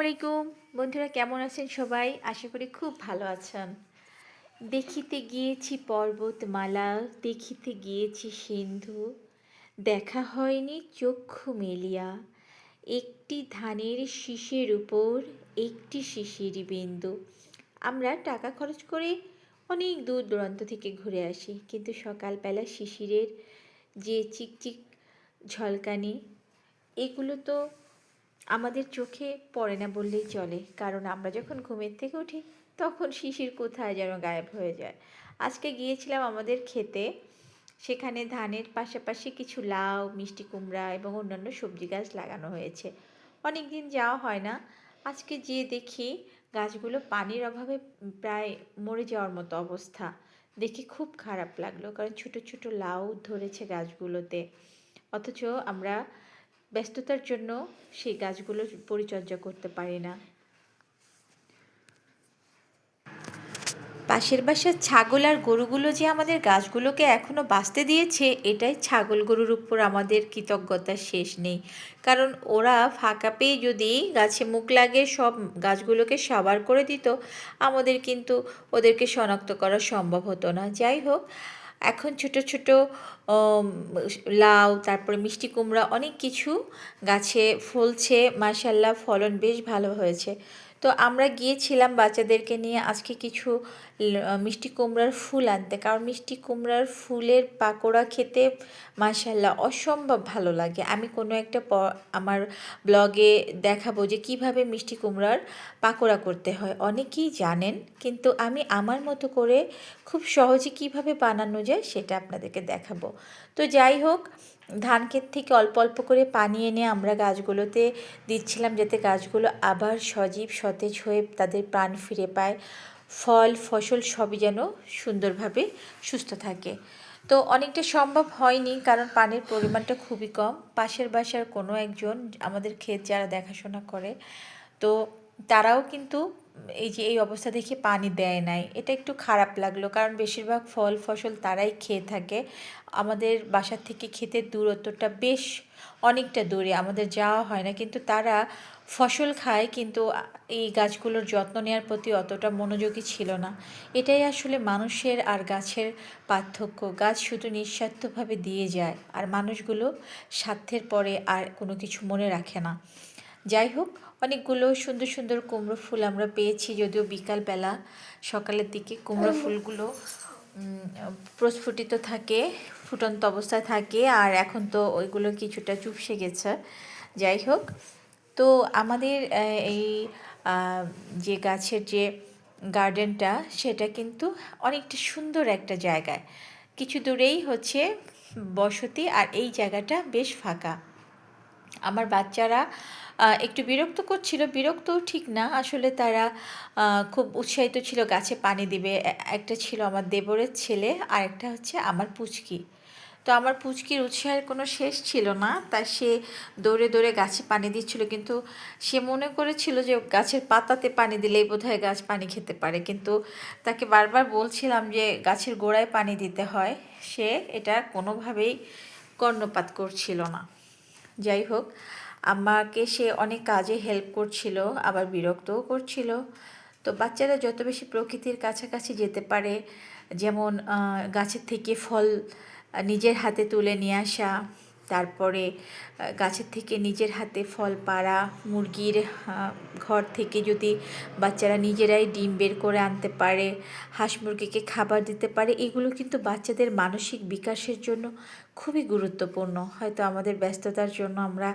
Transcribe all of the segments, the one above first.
আলাইকুম বন্ধুরা, কেমন আছেন সবাই? আশা করি খুব ভালো আছেন। দেখিতে গিয়েছি পর্বতমালা, দেখিতে গিয়েছি সিন্ধু, দেখা হয়নি চক্ষু মেলিয়া, একটি ধানের শীষের উপর একটি শিশির বিন্দু। আমরা টাকা খরচ করে অনেক দূর দূরান্ত থেকে ঘুরে আসি, কিন্তু সকালবেলা শিশিরের যে চিকচিক ঝলকানি, এগুলো তো আমাদের চোখে পড়ে না বললেই চলে। কারণ আমরা যখন ঘুমের থেকে উঠি তখন শিশির কোথায় যেন গায়েব হয়ে যায়। আজকে গিয়েছিলাম আমাদের ক্ষেতে, সেখানে ধানের পাশাপাশি কিছু লাউ, মিষ্টি কুমড়া এবং অন্যান্য সবজি গাছ লাগানো হয়েছে। অনেক দিন যাওয়া হয় না, আজকে যেয়ে দেখি গাছগুলো পানির অভাবে প্রায় মরে যাওয়ার মতো অবস্থা। দেখে খুব খারাপ লাগলো, কারণ ছোট ছোট লাউ ধরেছে গাছগুলোতে, অথচ আমরা ব্যস্ততার জন্য সেই গাছগুলোর পরিচর্যা করতে পারি না। পাশের বাসার ছাগল আর গরুগুলো যে আমাদের গাছগুলোকে এখনও বাঁচতে দিয়েছে, এটাই ছাগল গরুর উপর আমাদের কৃতজ্ঞতার শেষ নেই। কারণ ওরা ফাঁকা পেয়ে যদি গাছে মুখ লাগিয়ে সব গাছগুলোকে সাবার করে দিত, আমাদের কিন্তু ওদেরকে শনাক্ত করা সম্ভব হতো না। যাই হোক, এখন ছোট ছোট লাউ, তারপরে মিষ্টি কুমড়া, অনেক কিছু গাছে ফলছে। মাশাল্লাহ, ফলন বেশ ভালো হয়েছে। তো আমরা গিয়েছিলাম বাচ্চাদেরকে নিয়ে আজকে কিছু মিষ্টি কুমড়ার ফুল আনতে, কারণ মিষ্টি কুমড়ার ফুলের পাকোড়া খেতে মাশাল্লাহ অসম্ভব ভালো লাগে। আমি কোনো একটা আমার ব্লগে দেখাবো যে কিভাবে মিষ্টি কুমড়ার পাকোড়া করতে হয়। অনেকেই জানেন, কিন্তু আমি আমার মতো করে খুব সহজে কিভাবে বানানো যায় সেটা আপনাদেরকে দেখাবো। তো যাই হোক, ধান ক্ষেত থেকে অল্প অল্প করে পানি এনে আমরা গাছগুলোতে দিচ্ছিলাম, যাতে গাছগুলো আবার সজীব সতেজ হয়ে তাদের প্রাণ ফিরে পায়, ফল ফসল সবই যেন সুন্দরভাবে সুস্থ থাকে। তো অনেকটা সম্ভব হয়নি, কারণ পানির পরিমাণটা খুবই কম। পাশের বাসার কোনো একজন আমাদের ক্ষেত যারা দেখাশোনা করে, তো তারাও কিন্তু এই অবস্থা দেখে পানি দেয় নাই। এটা একটু খারাপ লাগলো, কারণ বেশিরভাগ ফল ফসল তারাই খেয়ে থাকে। আমাদের বাসার থেকে ক্ষেতের দূরত্বটা বেশ অনেকটা দূরে, আমাদের যাওয়া হয় না, কিন্তু তারা ফসল খায়, কিন্তু এই গাছগুলোর যত্ন নেওয়ার প্রতি অতটা মনোযোগী ছিল না। এটাই আসলে মানুষের আর গাছের পার্থক্য। গাছ শুধু নিঃস্বার্থভাবে দিয়ে যায়, আর মানুষগুলো স্বার্থের পরে আর কোনো কিছু মনে রাখে না। যাই হোক, অনেকগুলো সুন্দর সুন্দর কুমড়ো ফুল আমরা পেয়েছি, যদিও বিকালবেলা। সকালের দিকে কুমড়ো ফুলগুলো প্রস্ফুটিত থাকে, ফুটন্ত অবস্থায় থাকে, আর এখন তো ওইগুলো কিছুটা চুপসে গেছে। যাই হোক, তো আমাদের এই যে গাছের যে গার্ডেনটা, সেটা কিন্তু অনেকটা সুন্দর একটা জায়গায়, কিছু দূরেই হচ্ছে বসতি, আর এই জায়গাটা বেশ ফাঁকা। আমার বাচ্চারা একটু বিরক্ত করছিল, বিরক্তও ঠিক না, আসলে তারা খুব উৎসাহিত ছিল গাছে পানি দিবে। একটা ছিল আমার দেবরের ছেলে, আর একটা হচ্ছে আমার পুচকি। তো আমার পুচকির উৎসাহের কোনো শেষ ছিল না, তাই সে দৌড়ে দৌড়ে গাছে পানি দিচ্ছিল, কিন্তু সে মনে করেছিল যে গাছের পাতাতে পানি দিলেই বোধহয় গাছ পানি খেতে পারে। কিন্তু তাকে বারবার বলছিলাম যে গাছের গোড়ায় পানি দিতে হয়, সে এটা কোনোভাবেই কর্ণপাত করছিল না। যাই হোক, আমাকে সে অনেক কাজে হেল্প করছিল, আবার বিরক্তও করছিল। তো বাচ্চারা যত বেশি প্রকৃতির কাছাকাছি যেতে পারে, যেমন গাছের থেকে ফল নিজের হাতে তুলে নিয়ে আসা, তারপরে গাছের থেকে নিজের হাতে ফল পাড়া, মুরগির ঘর থেকে যদি বাচ্চারা নিজেরাই ডিম বের করে আনতে পারে, হাঁস মুরগিকে খাবার দিতে পারে, এগুলো কিন্তু বাচ্চাদের মানসিক বিকাশের জন্য খুবই গুরুত্বপূর্ণ। হয়তো আমাদের ব্যস্ততার জন্য আমরা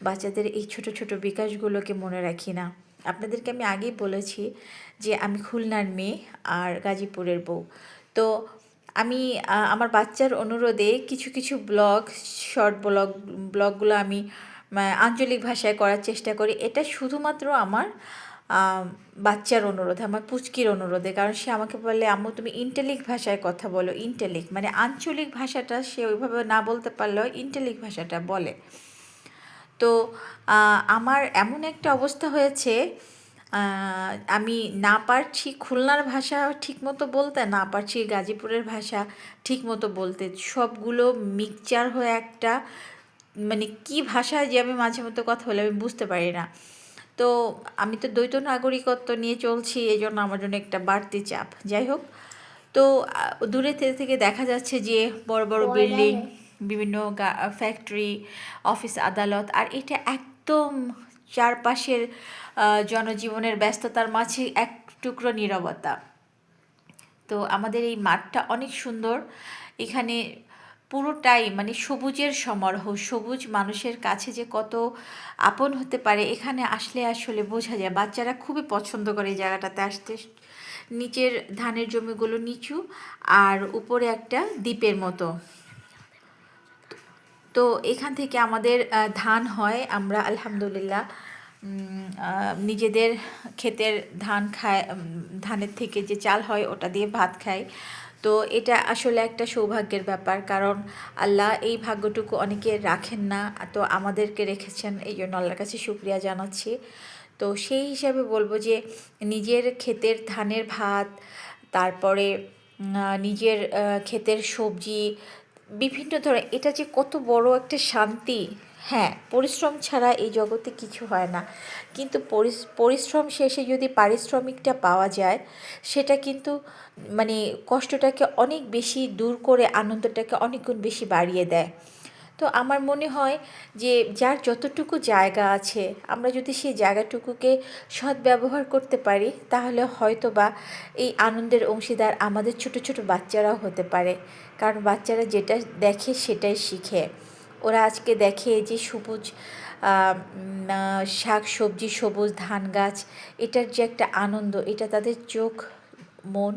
বাচ্চাদের এই ছোট ছোট বিকাশগুলোকে মনে রাখি না। আপনাদেরকে আমি আগেই বলেছি যে আমি খুলনার মেয়ে আর গাজীপুরের বউ। তো আমি আমার বাচ্চার অনুরোধে কিছু কিছু শর্ট ব্লগগুলো আমি আঞ্চলিক ভাষায় করার চেষ্টা করি। এটা শুধুমাত্র আমার বাচ্চার অনুরোধে, আমার পুচকির অনুরোধে। কারণ সে আমাকে বলে, আম্মু তুমি ইন্টালিক ভাষায় কথা বলো। ইন্টালিক মানে আঞ্চলিক ভাষাটা সে ওইভাবে না বলতে পারলেও ইন্টালিক ভাষাটা বলে। তো আমার এমন একটা অবস্থা হয়েছে, আমি না পারছি খুলনার ভাষা ঠিকমতো বলতে, না পারছি গাজীপুরের ভাষা ঠিকমতো বলতে। সবগুলো মিক্সচার হয়ে একটা, মানে কি ভাষায় যে আমি মাঝে মধ্যে কথা বলে আমি বুঝতে পারি না। তো তো আমি তো দ্বৈত নাগরিকত্ব নিয়ে চলছি, এই জন্য আমার জন্য একটা বাড়তি চাপ। যাই হোক, তো দূরে থেকে দেখা যাচ্ছে যে বড় বড় বিল্ডিং, বিভিন্ন ফ্যাক্টরি, অফিস, আদালত, আর এটা একদম চারপাশের জনজীবনের ব্যস্ততার মাঝে এক টুকরো নীরবতা। তো আমাদের এই মাঠটা অনেক সুন্দর, এখানে পুরোটাই মানে সবুজের সমারোহ। সবুজ মানুষের কাছে যে কত আপন হতে পারে এখানে আসলে আসলে বোঝা যায়। বাচ্চারা খুবই পছন্দ করে এই জায়গাটাতে আসতে। নিচের ধানের জমিগুলো নিচু, আর উপরে একটা দ্বীপের মতো। তো এখান থেকে আমাদের ধান হয়, আমরা আলহামদুলিল্লাহ নিজেদের ক্ষেতের ধান খায়, ধানের থেকে যে চাল হয় ওটা দিয়ে ভাত খাই। তো এটা আসলে একটা সৌভাগ্যের ব্যাপার, কারণ আল্লাহ এই ভাগ্যটুকু অনেকে রাখেন না, তো আমাদেরকে রেখেছেন, এই জন্য আল্লাহর কাছে শুকরিয়া জানাচ্ছি। তো সেই হিসাবে বলবো যে নিজের ক্ষেতের ধানের ভাত, তারপরে নিজের ক্ষেতের সবজি, বিভিন্ন ধরনের, এটা যে কত বড় একটা শান্তি। হ্যাঁ, পরিশ্রম ছাড়া এই জগতে কিছু হয় না, কিন্তু পরিশ্রম শেষে যদি পারিশ্রমিকটা পাওয়া যায়, সেটা কিন্তু মানে কষ্টটাকে অনেক বেশি দূর করে আনন্দটাকে অনেক গুণ বেশি বাড়িয়ে দেয়। তো আমার মনে হয় যে যার যতটুকু জায়গা আছে, আমরা যদি সেই জায়গাটুকুকে সদ্ব্যবহার করতে পারি, তাহলে হয়তো বা এই আনন্দের অংশীদার আমাদের ছোট ছোট বাচ্চারাও হতে পারে। কারণ বাচ্চারা যেটা দেখে সেটাই শিখে। ওরা আজকে দেখে যে সবুজ শাক সবজি, সবুজ ধান গাছ, এটার যে একটা আনন্দ, এটা তাদের চোখ মন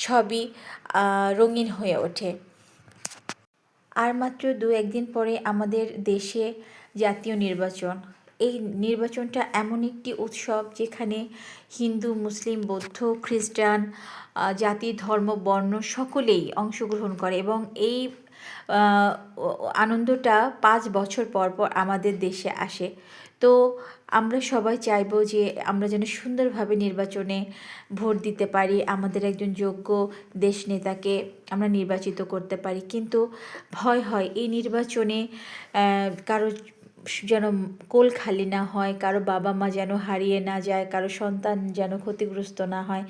সবই রঙিন হয়ে ওঠে। আর মাত্র ২-১ দিন পরে আমাদের দেশে জাতীয় নির্বাচন। এই নির্বাচনটা এমন একটি উৎসব যেখানে হিন্দু, মুসলিম, বৌদ্ধ, খ্রিস্টান, জাতি, ধর্ম, বর্ণ সকলেই অংশগ্রহণ করে, এবং এই আনন্দটা ৫ বছর পর পর আমাদের দেশে আসে। তো আমরা সবাই চাইবো যে আমরা যেন সুন্দরভাবে নির্বাচনে ভোট দিতে পারি, আমাদের একজন যোগ্য দেশ নেতাকে আমরা নির্বাচিত করতে পারি। কিন্তু ভয় হয় এই নির্বাচনে কারো যেন কোল খালি না হয়, কারো বাবা মা যেন হারিয়ে না যায়, কারো সন্তান যেন ক্ষতিগ্রস্ত না হয়।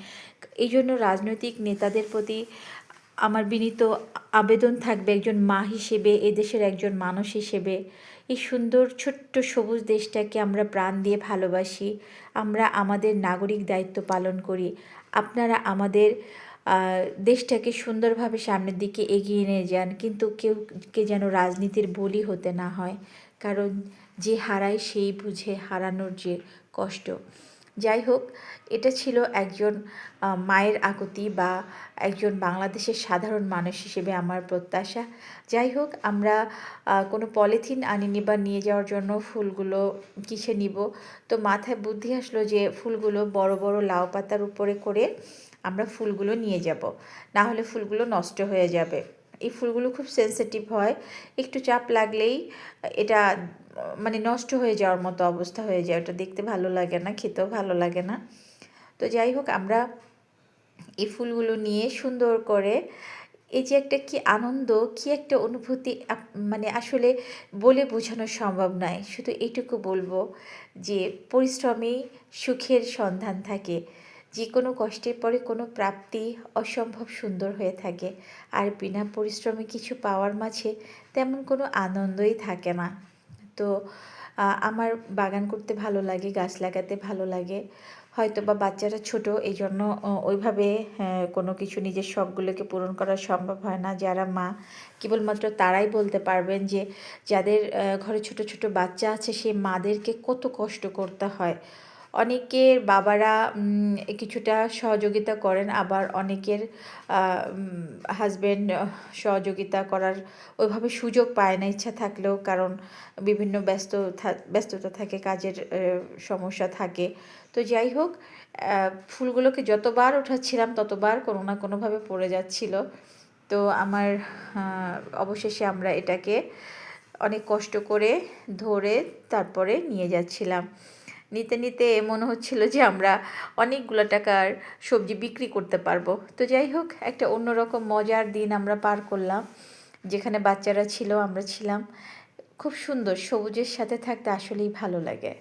এই জন্য রাজনৈতিক নেতাদের প্রতি আমার বিনীত আবেদন থাকবে, একজন মা হিসেবে, এদেশের একজন মানুষ হিসেবে, এই সুন্দর ছোট্ট সবুজ দেশটাকে আমরা প্রাণ দিয়ে ভালোবাসি, আমরা আমাদের নাগরিক দায়িত্ব পালন করি। আপনারা আমাদের দেশটাকে সুন্দরভাবে সামনের দিকে এগিয়ে নিয়ে যান, কিন্তু কে যেন রাজনীতির বলি হতে না হয়, কারণ যে হারায় সেই বুঝে হারানোর যে কষ্ট। যাই হোক, এটা ছিল একজন মায়ের আকুতি বা একজন বাংলাদেশের সাধারণ মানুষ হিসেবে আমার প্রত্যাশা। যাই হোক, আমরা কোনো পলিথিন আনিনি বা নিয়ে যাওয়ার জন্য ফুলগুলো কিসে নিব। তো মাথায় বুদ্ধি আসলো যে ফুলগুলো বড় বড় লাউ পাতার উপরে করে আমরা ফুলগুলো নিয়ে যাব, না হলে ফুলগুলো নষ্ট হয়ে যাবে। এই ফুলগুলো খুব সেনসিটিভ হয়, একটু চাপ লাগলেই এটা মানে নষ্ট হয়ে যাওয়ার মতো অবস্থা হয়ে যায়, ওটা দেখতে ভালো লাগে না, খেতেও ভালো লাগে না। তো যাই হোক, আমরা এই ফুলগুলো নিয়ে সুন্দর করে, এই যে একটা কি আনন্দ, কি একটা অনুভূতি, মানে আসলে বলে বোঝানো সম্ভব নয়। শুধু এইটুকু বলবো যে পরিশ্রমেই সুখের সন্ধান থাকে, যে কোনো কষ্টের পরে কোনো প্রাপ্তি অসম্ভব সুন্দর হয়ে থাকে, আর বিনা পরিশ্রমে কিছু পাওয়ার মাঝে তেমন কোনো আনন্দই থাকে না। তো আমার বাগান করতে ভালো লাগে, গাছ লাগাতে ভালো লাগে। হয়তো বা বাচ্চারা ছোট, এই জন্য ওইভাবে কোনো কিছু নিজের শখগুলোকে পূরণ করা সম্ভব হয় না। যারা মা, কেবলমাত্র তারাই বলতে পারবেন যে যাদের ঘরে ছোট ছোট বাচ্চা আছে, সেই মাদেরকে কত কষ্ট করতে হয়। অনেকের বাবারা কিছুটা সহযোগিতা করেন, আবার অনেকের হাজব্যান্ড সহযোগিতা করার ওইভাবে সুযোগ পায় না, ইচ্ছা থাকলেও, কারণ বিভিন্ন ব্যস্ততা থাকে, কাজের সমস্যা থাকে। তো যাই হোক, ফুলগুলোকে যতবার উঠাচ্ছিলাম ততবার কোনো না কোনোভাবে পড়ে যাচ্ছিল। তো আমার অবশেষে আমরা এটাকে অনেক কষ্ট করে ধরে তারপরে নিয়ে যাচ্ছিলাম। নিতে নিতে মনে হচ্ছিল যে আমরা অনেকগুলো টাকার সবজি বিক্রি করতে পারবো। তো যাই হোক, একটা অন্যরকম মজার দিন আমরা পার করলাম, যেখানে বাচ্চারা ছিল, আমরা ছিলাম। খুব সুন্দর, সবুজের সাথে থাকতে আসলেই ভালো লাগে।